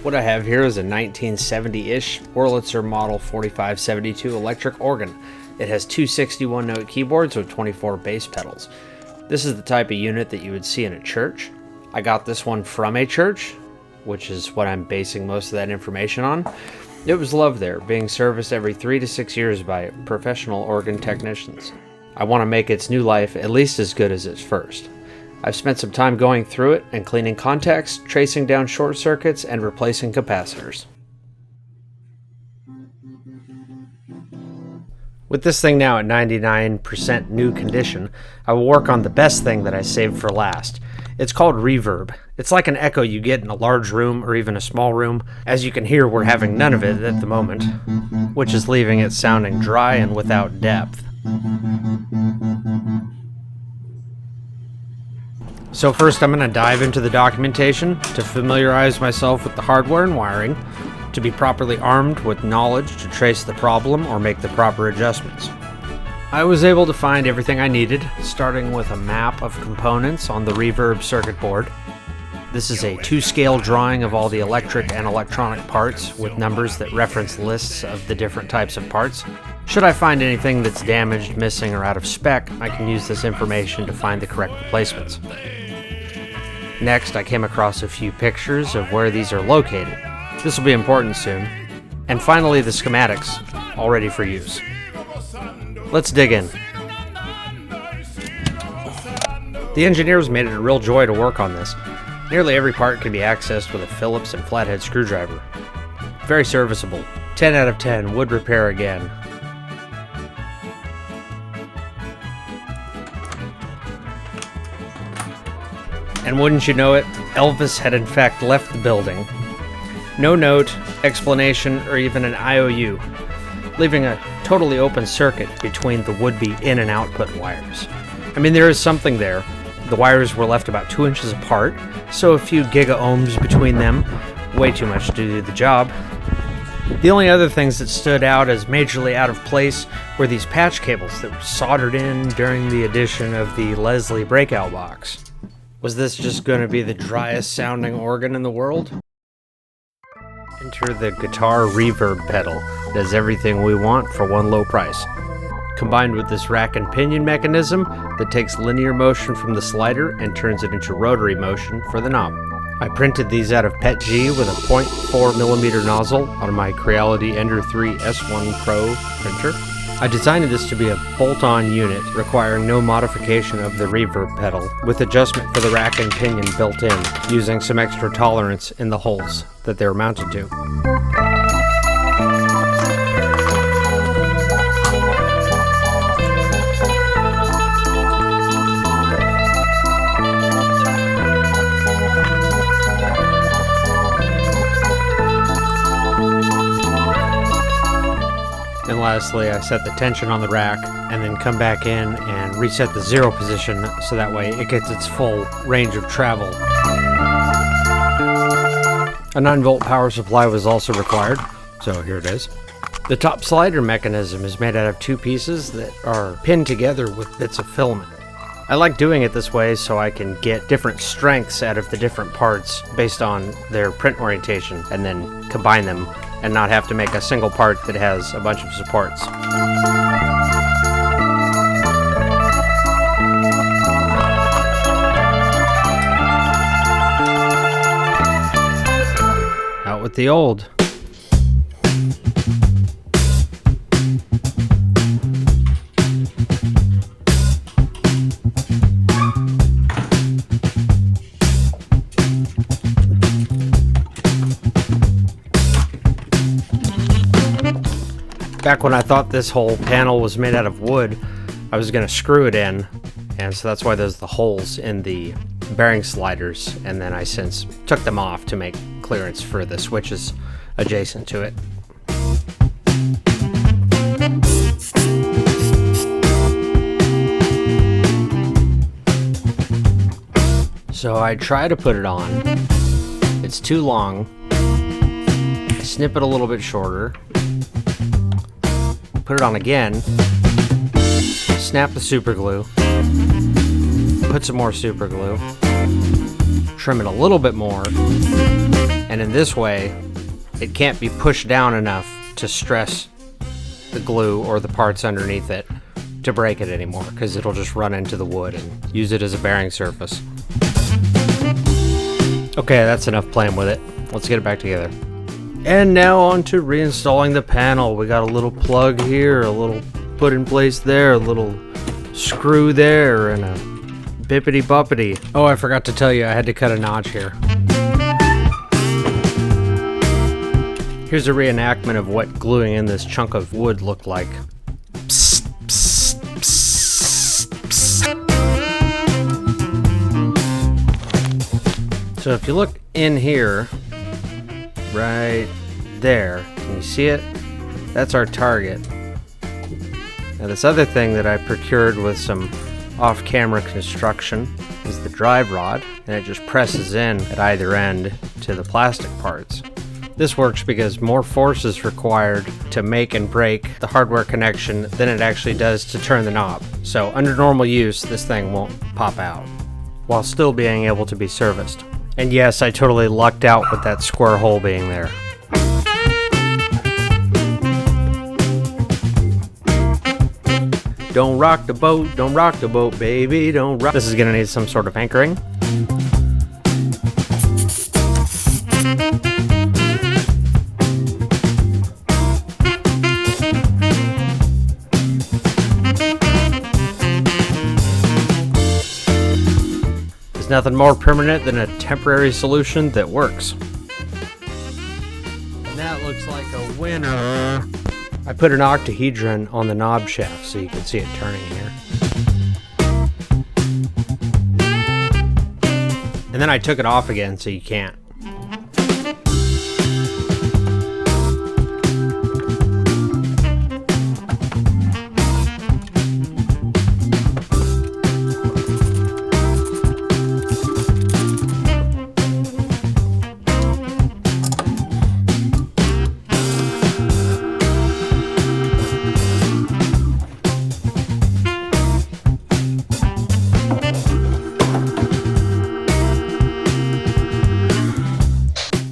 What I have here is a 1970-ish Wurlitzer Model 4572 electric organ. It has two 61-note keyboards with 24 bass pedals. This is the type of unit that you would see in a church. I got this one from a church, which is what I'm basing most of that information on. It was loved there, being serviced every 3 to 6 years by professional organ technicians. I want to make its new life at least as good as its first. I've spent some time going through it and cleaning contacts, tracing down short circuits, and replacing capacitors. With this thing now at 99% new condition, I will work on the best thing that I saved for last. It's called Reverb. It's like an echo you get in a large room or even a small room. As you can hear, we're having none of it at the moment, which is leaving it sounding dry and without depth. So first I'm going to dive into the documentation to familiarize myself with the hardware and wiring, to be properly armed with knowledge to trace the problem or make the proper adjustments. I was able to find everything I needed, starting with a map of components on the Reverb circuit board. This is a 2-scale drawing of all the electric and electronic parts with numbers that reference lists of the different types of parts. Should I find anything that's damaged, missing, or out of spec, I can use this information to find the correct replacements. Next, I came across a few pictures of where these are located. This will be important soon. And finally, the schematics, all ready for use. Let's dig in. The engineers made it a real joy to work on this. Nearly every part can be accessed with a Phillips and flathead screwdriver. Very serviceable. 10 out of 10, would repair again. And wouldn't you know it, Elvis had in fact left the building. No note, explanation, or even an IOU, leaving a totally open circuit between the would-be in and output wires. I mean, there is something there. The wires were left about 2 inches apart, so a few giga-ohms between them, way too much to do the job. The only other things that stood out as majorly out of place were these patch cables that were soldered in during the addition of the Leslie breakout box. Was this just going to be the driest sounding organ in the world? Enter the guitar reverb pedal. It does everything we want for one low price. Combined with this rack and pinion mechanism that takes linear motion from the slider and turns it into rotary motion for the knob. I printed these out of PETG with a 0.4mm nozzle on my Creality Ender 3 S1 Pro printer. I designed this to be a bolt-on unit requiring no modification of the reverb pedal, with adjustment for the rack and pinion built in, using some extra tolerance in the holes that they're mounted to. And lastly, I set the tension on the rack and then come back in and reset the 0 position so that way it gets its full range of travel. A 9-volt power supply was also required, so here it is. The top slider mechanism is made out of 2 pieces that are pinned together with bits of filament. I like doing it this way so I can get different strengths out of the different parts based on their print orientation and then combine them and not have to make a single part that has a bunch of supports. Out with the old. Back when I thought this whole panel was made out of wood, I was going to screw it in, and so that's why there's the holes in the bearing sliders, and then I since took them off to make clearance for the switches adjacent to it. So I try to put it on. It's too long. I snip it a little bit shorter. Put it on again, snap the super glue, put some more super glue, trim it a little bit more, And in this way, it can't be pushed down enough to stress the glue or the parts underneath it to break it anymore, because it'll just run into the wood and use it as a bearing surface. Okay, that's enough playing with it. Let's get it back together. And now on to reinstalling the panel. We got a little plug here, a little put in place there, a little screw there, and a bippity boppity. Oh, I forgot to tell you, I had to cut a notch here. Here's a reenactment of what gluing in this chunk of wood looked like. Psst, psst, psst, psst. So if you look in here, right there, can you see it? That's our target. Now this other thing that I procured with some off-camera construction is the drive rod, and it just presses in at either end to the plastic parts. This works because more force is required to make and break the hardware connection than it actually does to turn the knob. So under normal use, this thing won't pop out, while still being able to be serviced. And yes, I totally lucked out with that square hole being there. Don't rock the boat, baby, don't rock. This is gonna need some sort of anchoring. There's nothing more permanent than a temporary solution that works. And that looks like a winner. I put an octahedron on the knob shaft so you can see it turning here. And then I took it off again so you can't.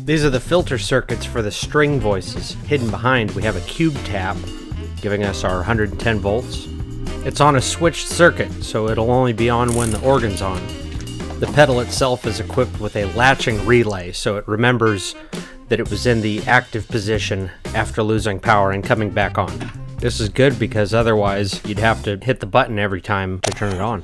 These are the filter circuits for the string voices. Hidden behind, we have a cube tap, giving us our 110 volts. It's on a switched circuit, so it'll only be on when the organ's on. The pedal itself is equipped with a latching relay, so it remembers that it was in the active position after losing power and coming back on. This is good because otherwise you'd have to hit the button every time to turn it on.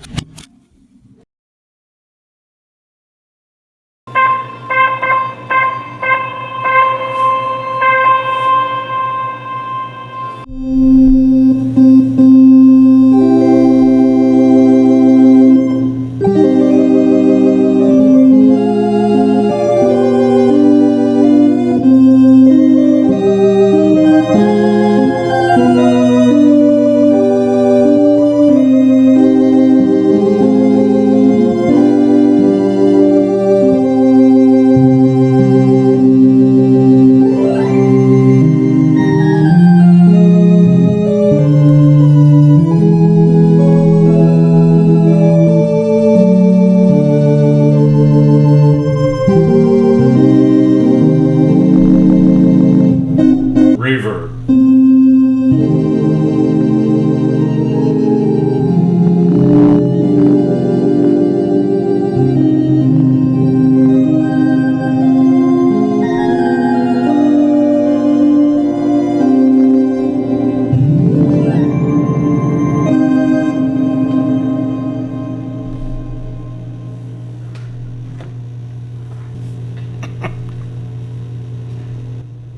Reverb.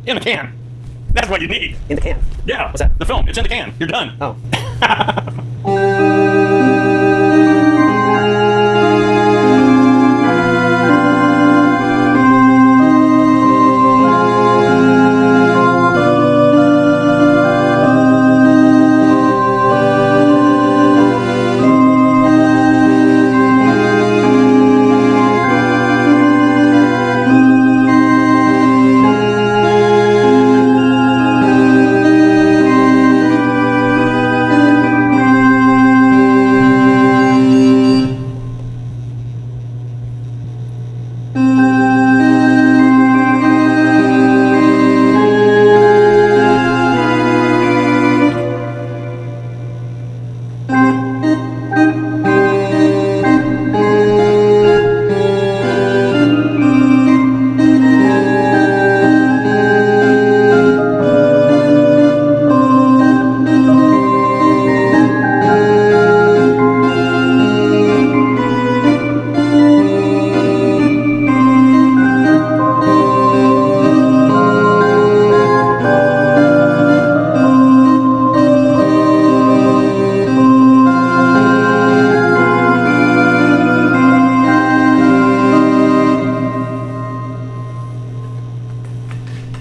In the can. That's what you need. In the can. Yeah. What's that? The film. It's in the can. You're done. Oh.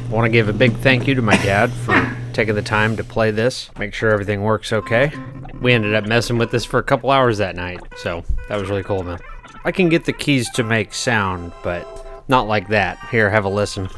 I want to give a big thank you to my dad for taking the time to play this, make sure everything works okay. We ended up messing with this for a couple hours that night, so that was really cool, man. I can get the keys to make sound, but not like that. Here, have a listen.